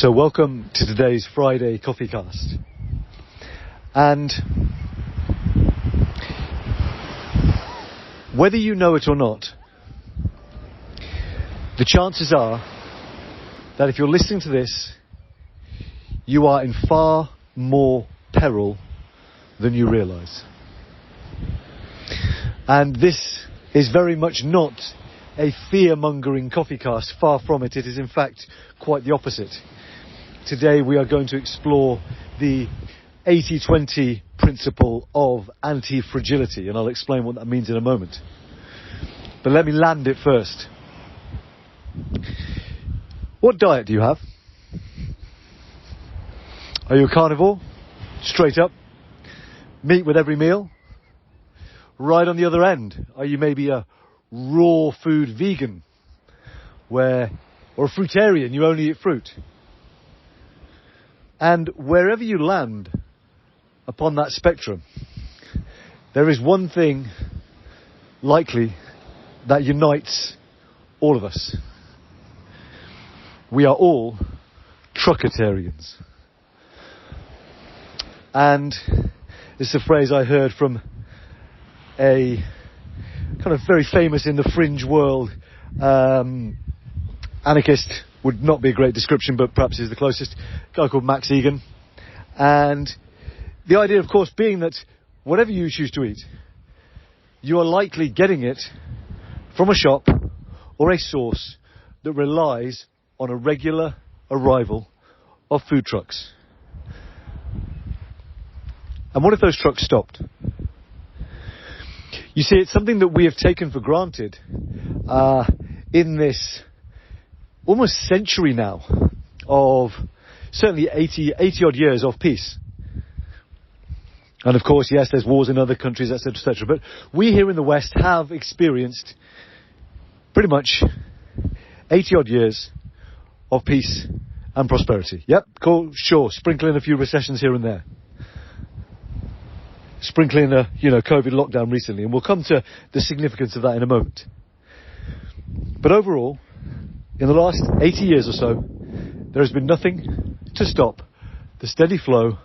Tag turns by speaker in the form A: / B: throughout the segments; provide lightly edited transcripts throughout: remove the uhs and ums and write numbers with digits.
A: So welcome to today's Friday CoffeeCast. And whether you know it or not, the chances are that if you're listening to this, you are in far more peril than you realise. And this is very much not a fear-mongering CoffeeCast, far from it. It is in fact quite the opposite. Today we are going to explore the 80-20 principle of anti-fragility, and I'll explain what that means in a moment. But let me land it first. What diet do you have? Are you a carnivore? Straight up? Meat with every meal? Right on the other end, are you maybe a raw food vegan? Or a fruitarian, you only eat fruit? And wherever you land upon that spectrum, there is one thing likely that unites all of us. We are all truckitarians. And this is a phrase I heard from a kind of very famous in the fringe world anarchist. Would not be a great description, but perhaps is the closest. A guy called Max Egan. And the idea, of course, being that whatever you choose to eat, you are likely getting it from a shop or a source that relies on a regular arrival of food trucks. And what if those trucks stopped? You see, it's something that we have taken for granted in this almost century now of certainly 80 odd years of peace. And of course, yes, there's wars in other countries, etc., etc. But we here in the West have experienced pretty much 80 odd years of peace and prosperity. Yep, cool, sure, sprinkle in a few recessions here and there. Sprinkle in a, COVID lockdown recently, and we'll come to the significance of that in a moment. But overall, in the last 80 years or so, there has been nothing to stop the steady flow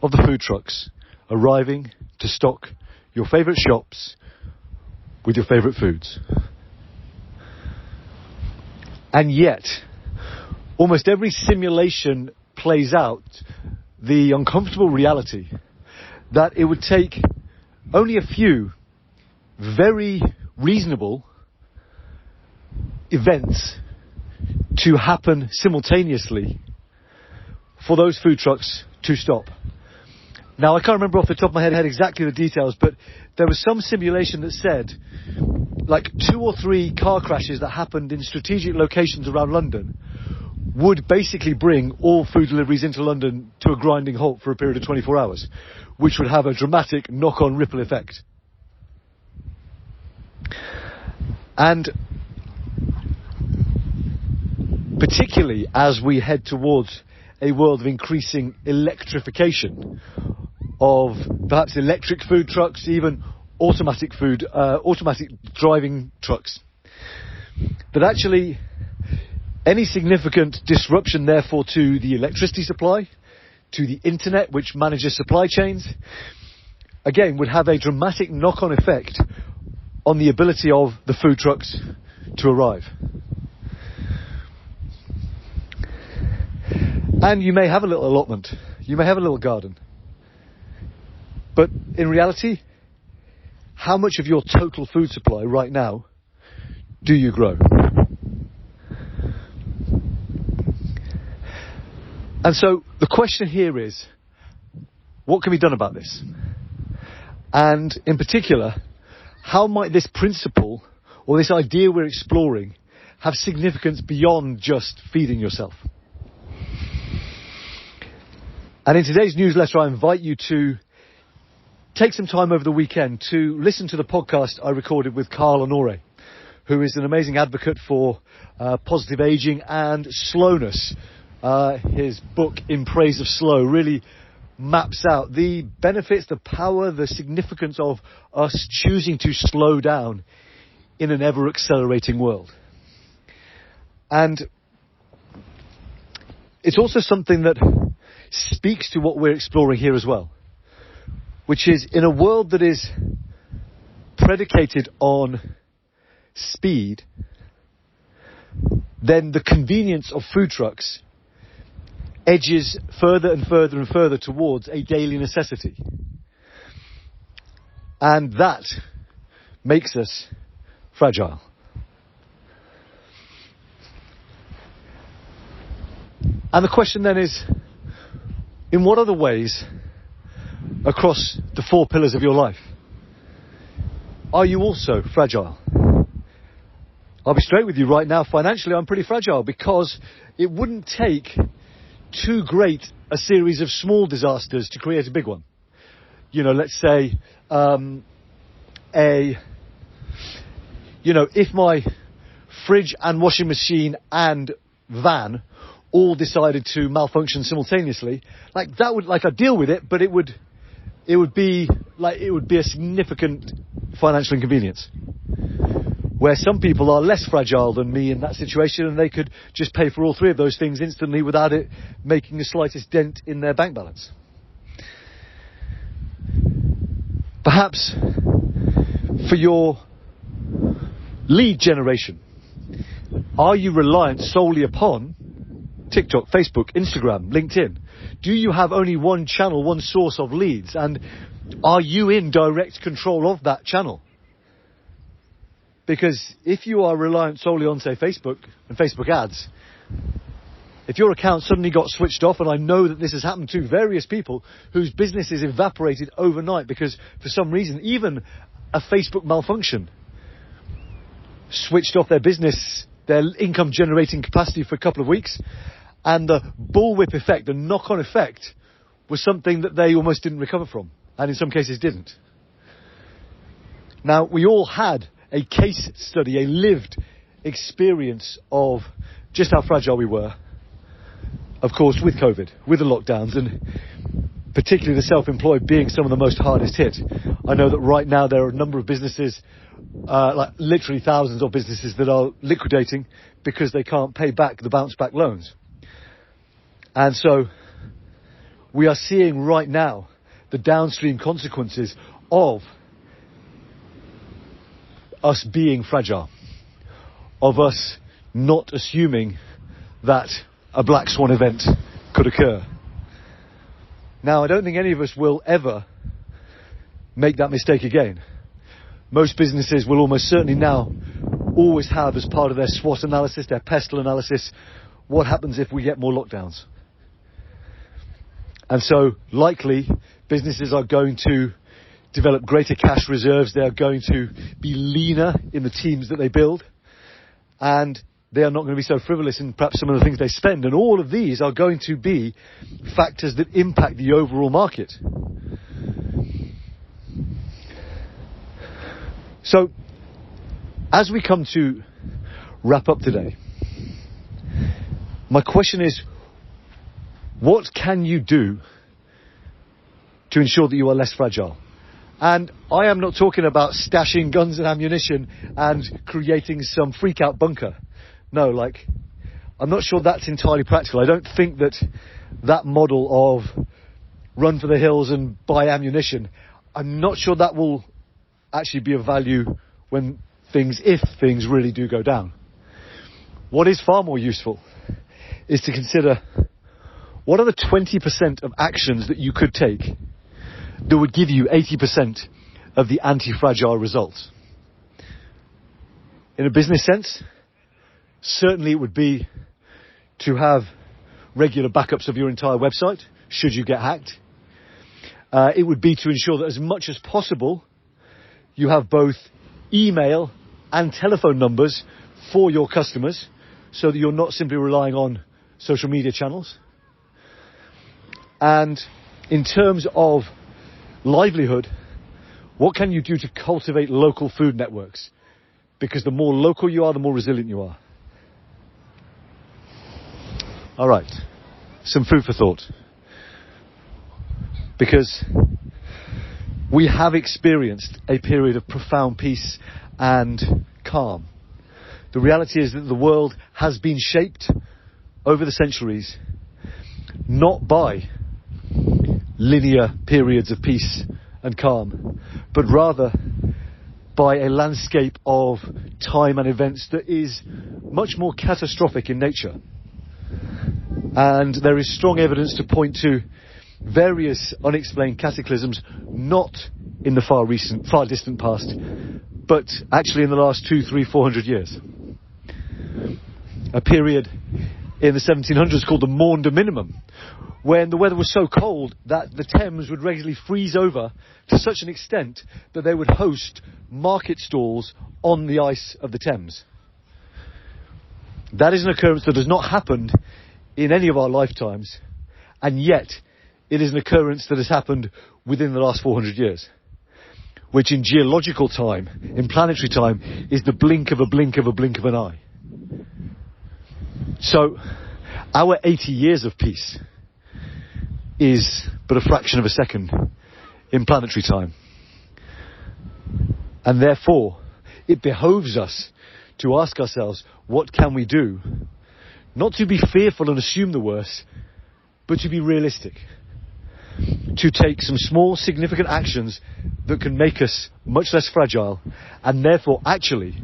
A: of the food trucks arriving to stock your favourite shops with your favourite foods. And yet, almost every simulation plays out the uncomfortable reality that it would take only a few very reasonable events to happen simultaneously for those food trucks to stop. Now, I can't remember off the top of my head exactly the details, but there was some simulation that said like 2 or 3 car crashes that happened in strategic locations around London would basically bring all food deliveries into London to a grinding halt for a period of 24 hours, which would have a dramatic knock-on ripple effect. And particularly as we head towards a world of increasing electrification of perhaps electric food trucks, even automatic driving trucks. But actually, any significant disruption, therefore, to the electricity supply, to the internet, which manages supply chains, again, would have a dramatic knock-on effect on the ability of the food trucks to arrive. And you may have a little allotment, you may have a little garden, but in reality, how much of your total food supply right now do you grow? And so the question here is, what can be done about this? And in particular, how might this principle or this idea we're exploring have significance beyond just feeding yourself? And in today's newsletter, I invite you to take some time over the weekend to listen to the podcast I recorded with Carl Honore, who is an amazing advocate for positive aging and slowness. His book, In Praise of Slow, really maps out the benefits, the power, the significance of us choosing to slow down in an ever-accelerating world. And it's also something that speaks to what we're exploring here as well, which is in a world that is predicated on speed, then the convenience of food trucks edges further and further and further towards a daily necessity. And that makes us fragile. And the question then is, in what other ways across the 4 pillars of your life are you also fragile? I'll be straight with you right now. Financially, I'm pretty fragile because it wouldn't take too great a series of small disasters to create a big one. You know, let's say, if my fridge and washing machine and van all decided to malfunction simultaneously, I'd deal with it, but it would be a significant financial inconvenience. Where some people are less fragile than me in that situation, and they could just pay for all 3 of those things instantly without it making the slightest dent in their bank balance. Perhaps for your lead generation, are you reliant solely upon TikTok, Facebook, Instagram, LinkedIn? Do you have only one channel, one source of leads? And are you in direct control of that channel? Because if you are reliant solely on, say, Facebook and Facebook ads, if your account suddenly got switched off, and I know that this has happened to various people whose businesses evaporated overnight because for some reason, even a Facebook malfunction switched off their business, their income generating capacity for a couple of weeks, and the bullwhip effect, the knock-on effect, was something that they almost didn't recover from, and in some cases didn't. Now, we all had a case study, a lived experience of just how fragile we were, of course, with COVID, with the lockdowns, and particularly the self-employed being some of the most hardest hit. I know that right now there are a number of businesses, literally thousands of businesses, that are liquidating because they can't pay back the bounce-back loans. And so we are seeing right now the downstream consequences of us being fragile, of us not assuming that a black swan event could occur. Now, I don't think any of us will ever make that mistake again. Most businesses will almost certainly now always have as part of their SWOT analysis, their pestle analysis, what happens if we get more lockdowns. And so, likely, businesses are going to develop greater cash reserves. They are going to be leaner in the teams that they build. And they are not going to be so frivolous in perhaps some of the things they spend. And all of these are going to be factors that impact the overall market. So, as we come to wrap up today, my question is, what can you do to ensure that you are less fragile? And I am not talking about stashing guns and ammunition and creating some freak-out bunker. No, I'm not sure that's entirely practical. I don't think that model of run for the hills and buy ammunition, I'm not sure that will actually be of value if things really do go down. What is far more useful is to consider, what are the 20% of actions that you could take that would give you 80% of the anti-fragile results? In a business sense, certainly it would be to have regular backups of your entire website, should you get hacked. It would be to ensure that as much as possible, you have both email and telephone numbers for your customers, so that you're not simply relying on social media channels. And in terms of livelihood, what can you do to cultivate local food networks? Because the more local you are, the more resilient you are. All right, some food for thought. Because we have experienced a period of profound peace and calm. The reality is that the world has been shaped over the centuries not by linear periods of peace and calm, but rather by a landscape of time and events that is much more catastrophic in nature. And there is strong evidence to point to various unexplained cataclysms, not in the far distant past, but actually in the last 200, 300, 400 years. A period in the 1700s called the Maunder Minimum, when the weather was so cold that the Thames would regularly freeze over to such an extent that they would host market stalls on the ice of the Thames. That is an occurrence that has not happened in any of our lifetimes, and yet it is an occurrence that has happened within the last 400 years, which in geological time, in planetary time, is the blink of a blink of a blink of an eye. So, our 80 years of peace is but a fraction of a second in planetary time. And therefore, it behoves us to ask ourselves, what can we do? Not to be fearful and assume the worst, but to be realistic. To take some small, significant actions that can make us much less fragile, and therefore actually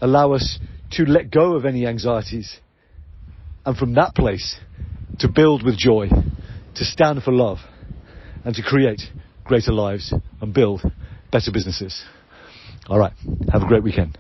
A: allow us to let go of any anxieties, and from that place to build with joy, to stand for love, and to create greater lives and build better businesses. All right, have a great weekend.